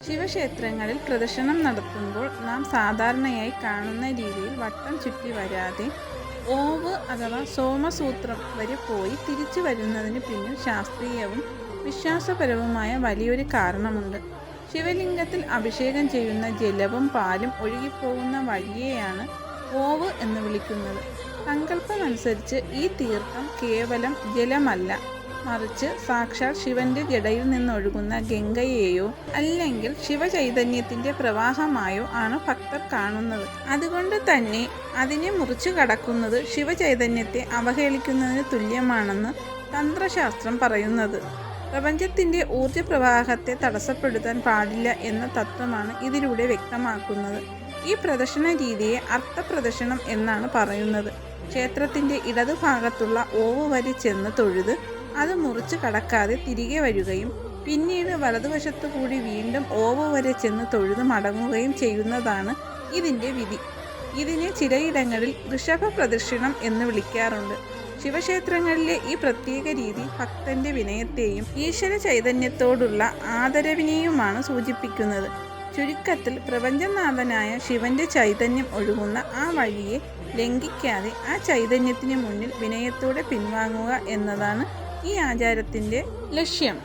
ശിവക്ഷേത്രങ്ങളിൽ പ്രദക്ഷിണം നടത്തുമ്പോൾ നാം സാധാരണയായി കാണുന്ന രീതിയിൽ വട്ടം ചുറ്റി വരാതെ ഓവ് അഥവാ സോമസൂത്രം വരെ പോയി തിരിച്ചു വരുന്നതിന് പിന്നിൽ ശാസ്ത്രീയവും വിശ്വാസപരവുമായ വലിയൊരു കാരണമുണ്ട്. ശിവലിംഗത്തിൽ അഭിഷേകം ചെയ്യുന്ന ജലവും പാലും ഒഴുകിപ്പോകുന്ന വഴിയെയാണ് ഓവ് എന്ന് വിളിക്കുന്നത്. സങ്കല്പമനുസരിച്ച് ഈ തീർത്ഥം കേവലം ജലമല്ല, മറിച്ച് സാക്ഷാൽ ശിവന്റെ ജടയിൽ നിന്നൊഴുകുന്ന ഗംഗയെയോ അല്ലെങ്കിൽ ശിവചൈതന്യത്തിന്റെ പ്രവാഹമായോ ആണ് ഭക്തർ കാണുന്നത്. അതുകൊണ്ട് തന്നെ അതിനെ മുറിച്ചു കടക്കുന്നത് ശിവചൈതന്യത്തെ അവഹേളിക്കുന്നതിന് തുല്യമാണെന്ന് തന്ത്രശാസ്ത്രം പറയുന്നത്. പ്രപഞ്ചത്തിന്റെ ഊർജ പ്രവാഹത്തെ തടസ്സപ്പെടുത്താൻ പാടില്ല എന്ന തത്വമാണ് ഇതിലൂടെ വ്യക്തമാക്കുന്നത്. ഈ പ്രദക്ഷിണ രീതിയെ അർത്ഥപ്രദക്ഷിണം എന്നാണ് പറയുന്നത്. ക്ഷേത്രത്തിന്റെ ഇടതുഭാഗത്തുള്ള ഓവ് വരെ ചെന്ന് തൊഴുത് അത് മുറിച്ച് കടക്കാതെ തിരികെ വരികയും പിന്നീട് വലതുവശത്തു കൂടി വീണ്ടും ഓവ് വരെ ചെന്ന് തൊഴുത് മടങ്ങുകയും ചെയ്യുന്നതാണ് ഇതിൻ്റെ വിധി. ഇതിനെ ചിലയിടങ്ങളിൽ ഋഷഭ പ്രദക്ഷിണം എന്ന് വിളിക്കാറുണ്ട്. ശിവക്ഷേത്രങ്ങളിലെ ഈ പ്രത്യേക രീതി ഭക്തന്റെ വിനയത്തെയും ഈശ്വര ചൈതന്യത്തോടുള്ള ആദരവിനെയുമാണ് സൂചിപ്പിക്കുന്നത്. ചുരുക്കത്തിൽ പ്രപഞ്ചനാഥനായ ശിവന്റെ ചൈതന്യം ഒഴുകുന്ന ആ വഴിയെ ലംഘിക്കാതെ ആ ചൈതന്യത്തിന് മുന്നിൽ വിനയത്തോടെ പിൻവാങ്ങുക എന്നതാണ് ഈ ആചാരത്തിൻ്റെ ലക്ഷ്യം.